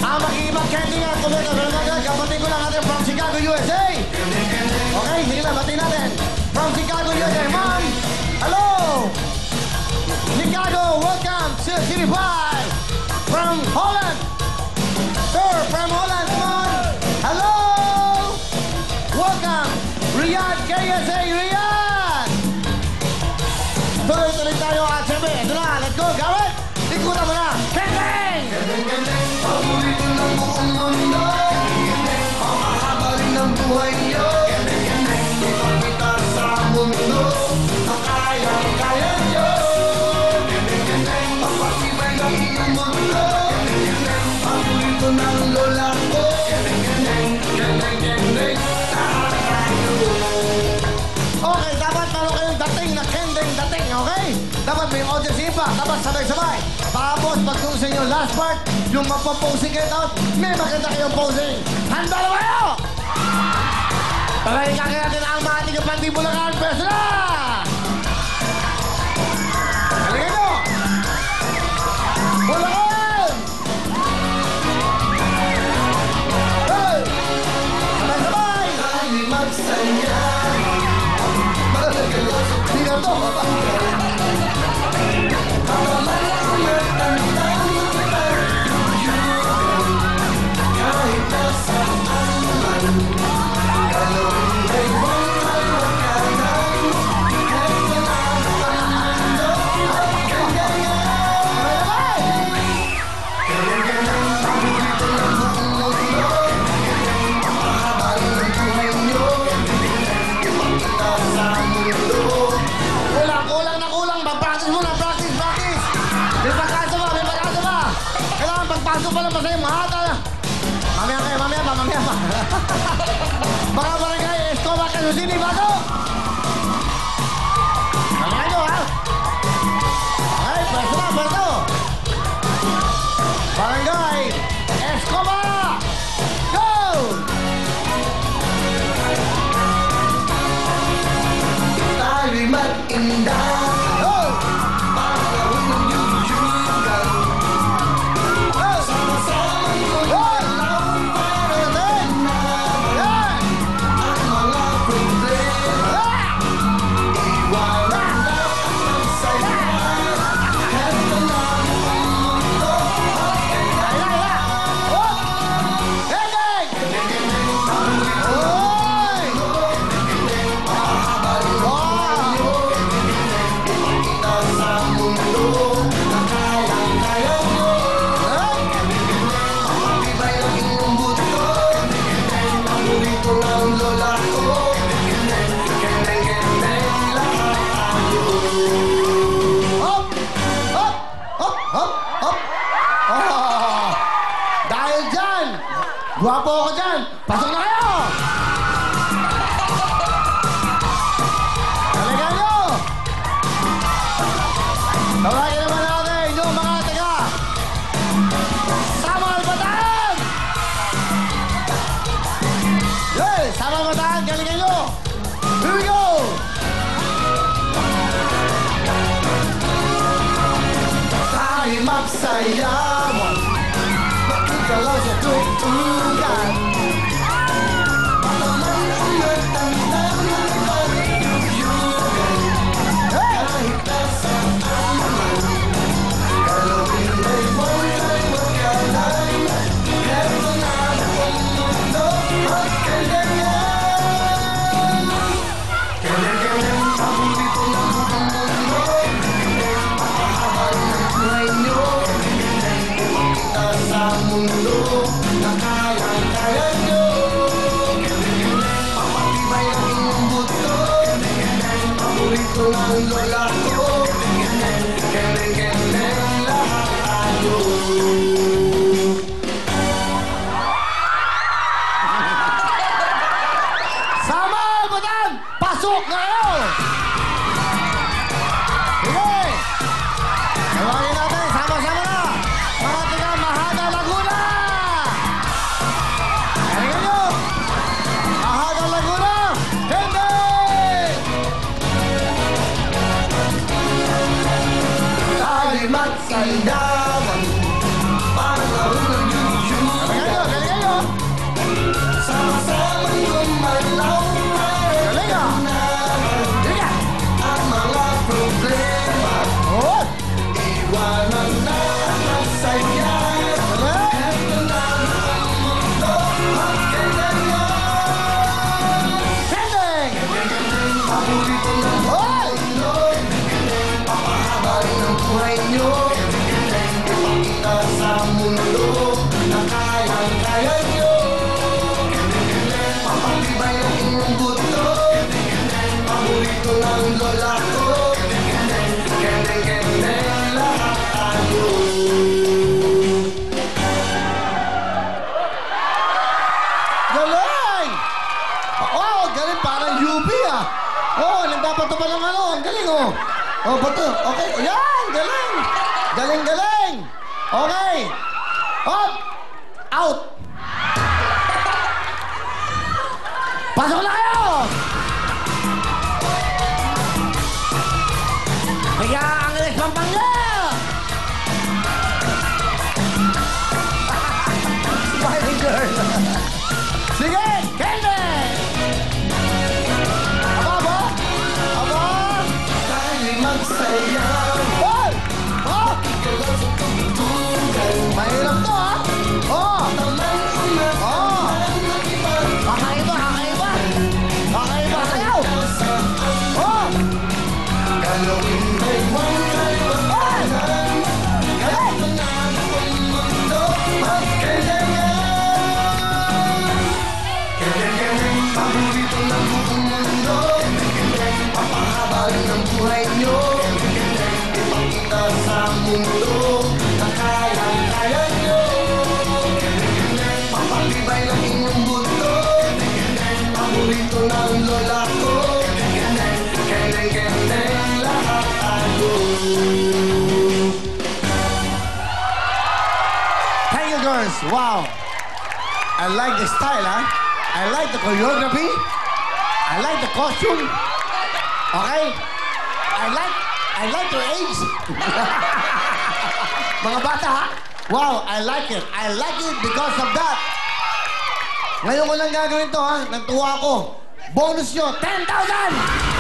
Ang makikipag-kending at kumita sa mga kapatid ko lang natin from Chicago, USA. Okay, sige na, batiin natin. From Chicago, USA. Ma'am, hello! Chicago, welcome to City 5. From Holland. Sir, from Holland, come on. Hello! Welcome, Riyadh, KSA, Riyadh! Tuloy-tuloy tayo at siyempre, ito na, let's go, Garrett! Ikutan mo na, Kending! Kending, paborito ng buong mundo. Kending, pamahaba rin ng buhay niyo. Kending, ipagkita sa mundo. Ang kaya niyo. Kending, papatibay ng inyong mundo. Kending, paborito ng lola ko. Kending, lahat tayo. Okay, dapat meron kayong dating na Kending dating, okay? Dapat may audience impact, dapat sabay-sabay. Tapos, pagtusin nyo last part, yung magpo-posing kayo out, may maganda kayong posing. Handa na kayo! Pagayin ka natin ang mga tigapandi Bulacan, pwesto na! Halika nyo! Bulacan! Hey! Sabay-sabay! Tayo magsaya. Hindi na to! Kulang na kulang. Practice muna. Practice. May pagkasa ba? Kailangan pagpasok pa lang pa sa'yo. Mahata na. Mamaya pa. Baka barangay, Escobar, Quezon City, bago! Mamaya nyo, ha? Okay, pwesto. Barangay, Escobar! Go! Tayo'y mag-indah. Go! Pangalawin ng yuyugan. Sama-samang gumalaw para tanaman ang mga problema. Iwanan na ang saya. Heto na ang mundo. Kending! Oy! Ipakita sa mundo na kayang-kaya nyo. Matibay ang inyong buto. Paborito ng lola ko. Kending, lahat tayo. Hop! Oh! Dahil dyan, guwapo ako dyan. Pasok na kayo! Talaga nyo! Tawagin naman natin yung mga taga Samal Bataan! Hey! Samal Bataan, galingan nyo! Here we go! Tayo'y magsayawan. Magkikalaw sa tutugan. Pataman ang matanda na nagayuyugan. Kahit nasaan man, galawin ay buhay magkalan. Heto na ang mundo, magkaganyan. Kending, paborito ng buong mundo. Mahaba ng buhay nyo. Ipakita sa mundo na kayang-kaya nyo. Papatibay ang inyong buto. Paborito ng lola ko. Kending, lahat tayo. Samal Bataan! Pasok na kayo! Sige! Tawagin natin, sama-sama na! Mga taga Mahada, Laguna! Galingan nyo! Mahada, Laguna! Kending! bato pa ng ano. Ang galing, oh. Oh, bato. Okay. Yan, galing. Galing, galing. Okay. Hop. Out. Pasok na kayo! Kaya ang Alex Pampanga! Smiling girl! Sige! Kende! Aba ba? Aba? Tayo'y magsayaw. Hoy! Oh! Ikaw sa tugtugan. Mahirap to, ha? Oh! Tamang umahan ng iba. Kakaiba, kakaiba! Kakaiba kayo! Oh! Galawin ay huwag kayo magkalan. Kahit mga buong mundo magkailangan. Kailangan, paborito ng buong mundo. Papahabalan ng buhay nyo. Ipakita sa mundo na kayang-kaya nyo. Papatibay ng inyong buto. Paborito ng lola ko. Kailan lahat tayo. Thank you, girls. Wow. I like the style, huh? I like the choreography. I like the costume. Okay? I like your age. Mga bata, ha? Wow, I like it. I like it because of that. Ngayon ko lang gagawin to, ha? Nagtuwa ako. Bonus nyo, 10,000!